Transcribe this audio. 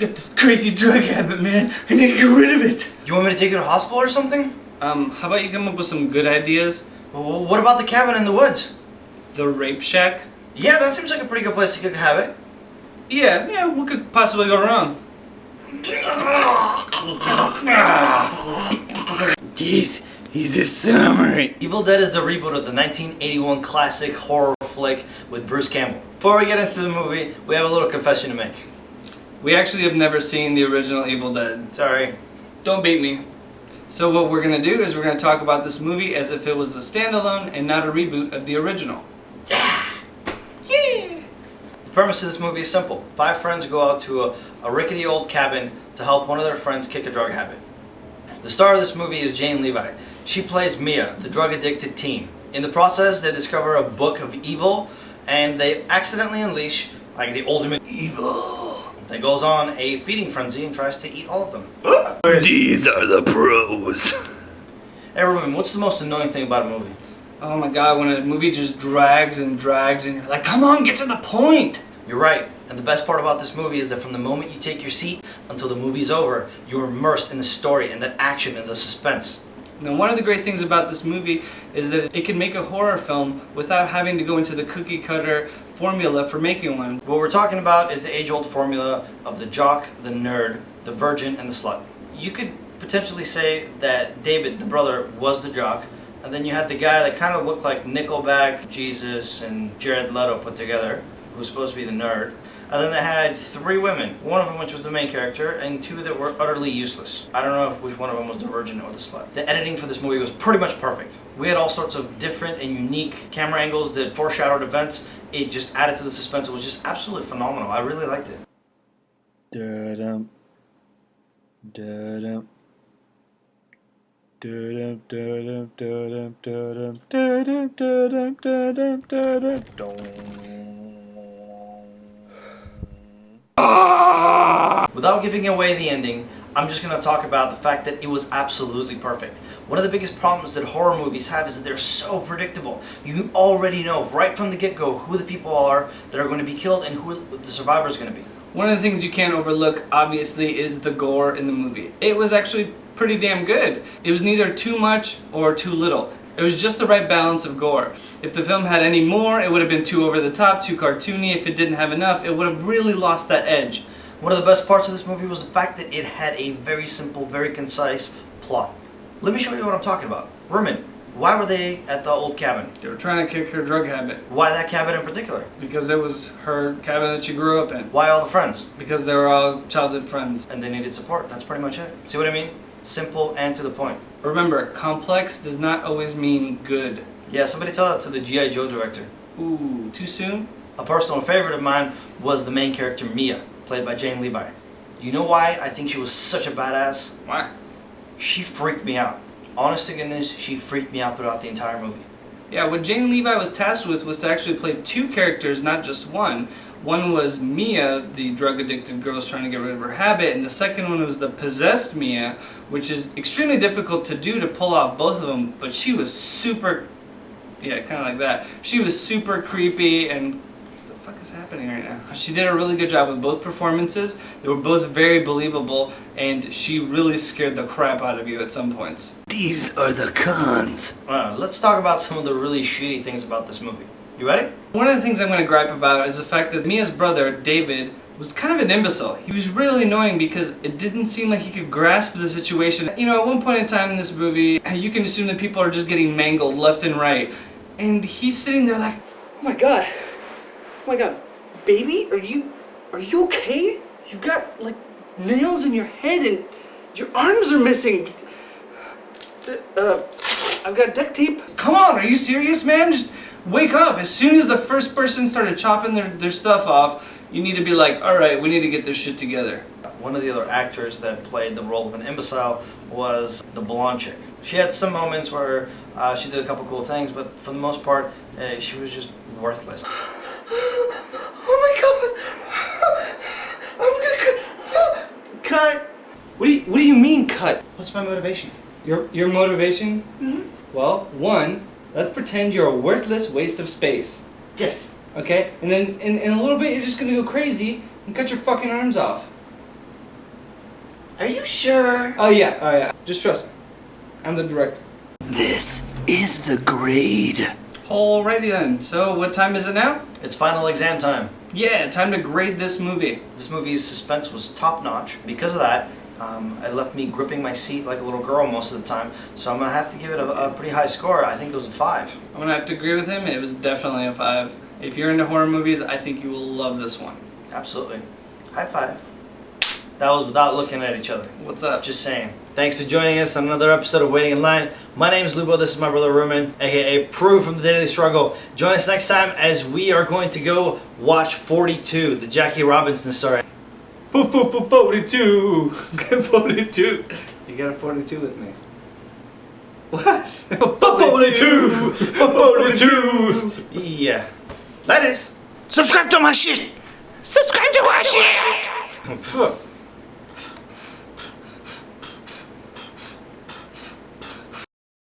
got this crazy drug habit, man. I need to get rid of it. You want me to take you to the hospital or something? How about you come up with some good ideas? Well, what about the cabin in the woods? The rape shack? Yeah, that seems like a pretty good place to kick a habit. Yeah, what could possibly go wrong? Jeez, he's this summary. Evil Dead is the reboot of the 1981 classic horror flick with Bruce Campbell. Before we get into the movie, we have a little confession to make. We actually have never seen the original Evil Dead. Sorry. Don't beat me. So what we're going to do is we're going to talk about this movie as if it was a standalone and not a reboot of the original. Yeah! The premise of this movie is simple. 5 friends go out to a rickety old cabin to help one of their friends kick a drug habit. The star of this movie is Jane Levy. She plays Mia, the drug-addicted teen. In the process, they discover a book of evil, and they accidentally unleash, like, the ultimate evil that goes on a feeding frenzy and tries to eat all of them. These are the pros. Hey, Rumen, what's the most annoying thing about a movie? Oh my god, when a movie just drags and drags and you're like, come on, get to the point! You're right, and the best part about this movie is that from the moment you take your seat until the movie's over, you're immersed in the story and the action and the suspense. Now, one of the great things about this movie is that it can make a horror film without having to go into the cookie cutter formula for making one. What we're talking about is the age-old formula of the jock, the nerd, the virgin, and the slut. You could potentially say that David, the brother, was the jock, and then you had the guy that kind of looked like Nickelback, Jesus, and Jared Leto put together, who was supposed to be the nerd. And then they had 3 women, one of them which was the main character, and 2 that were utterly useless. I don't know which one of them was the virgin or the slut. The editing for this movie was pretty much perfect. We had all sorts of different and unique camera angles that foreshadowed events. It just added to the suspense. It was just absolutely phenomenal. I really liked it. Da-dum. Da-dum. Da-dum, da-dum, da-dum, da-dum, da-dum, da-dum, da-dum, da-dum. Without giving away the ending, I'm just going to talk about the fact that it was absolutely perfect. One of the biggest problems that horror movies have is that they're so predictable. You already know right from the get-go who the people are that are going to be killed and who the survivor is going to be. One of the things you can't overlook, obviously, is the gore in the movie. It was actually pretty damn good. It was neither too much or too little. It was just the right balance of gore. If the film had any more, it would have been too over the top, too cartoony. If it didn't have enough, it would have really lost that edge. One of the best parts of this movie was the fact that it had a very simple, very concise plot. Let me show you what I'm talking about. Rumen, why were they at the old cabin? They were trying to kick her drug habit. Why that cabin in particular? Because it was her cabin that she grew up in. Why all the friends? Because they were all childhood friends. And they needed support. That's pretty much it. See what I mean? Simple and to the point. Remember, complex does not always mean good. Yeah, somebody tell that to the G.I. Joe director. Ooh, too soon? A personal favorite of mine was the main character Mia, played by Jane Levy. You know why I think she was such a badass? Why? She freaked me out. Honest to goodness, she freaked me out throughout the entire movie. Yeah, what Jane Levy was tasked with was to actually play 2 characters, not just one. One was Mia, the drug-addicted girl trying to get rid of her habit, and the second one was the possessed Mia, which is extremely difficult to do, to pull off both of them, but she was super, yeah, kind of like that. She was super creepy, and what the fuck is happening right now? She did a really good job with both performances. They were both very believable, and she really scared the crap out of you at some points. These are the cons. Let's talk about some of the really shitty things about this movie. You ready? One of the things I'm going to gripe about is the fact that Mia's brother, David, was kind of an imbecile. He was really annoying because it didn't seem like he could grasp the situation. You know, at one point in time in this movie, you can assume that people are just getting mangled left and right. And he's sitting there like, oh my god, baby, are you okay? You've got like nails in your head and your arms are missing. I've got duct tape. Come on, are you serious, man? Just wake up. As soon as the first person started chopping their stuff off, you need to be like, alright, we need to get this shit together. One of the other actors that played the role of an imbecile was the blonde chick. She had some moments where she did a couple cool things, but for the most part, she was just worthless. Oh my god! I'm gonna cut! What do you mean cut? What's my motivation? Your motivation? Mm-hmm. Well, one, let's pretend you're a worthless waste of space. Yes. Okay? And then in a little bit you're just gonna go crazy and cut your fucking arms off. Are you sure? Oh yeah. Just trust me. I'm the director. This is the grade. Alrighty then. So what time is it now? It's final exam time. Yeah, time to grade this movie. This movie's suspense was top notch. Because of that, it left me gripping my seat like a little girl most of the time. So I'm gonna have to give it a pretty high score. I think it was a 5. I'm gonna have to agree with him. It was definitely a 5. If you're into horror movies, I think you will love this one. Absolutely. High 5. That was without looking at each other. What's up? Just saying. Thanks for joining us on another episode of Waiting in Line. My name's Lubo. This is my brother Rumen, aka Prue from the Daily Struggle. Join us next time as we are going to go watch 42, the Jackie Robinson story. 42. 42. You got a 42 with me. What? 42. 42. Yeah. That is. Subscribe to my shit. Subscribe to my shit.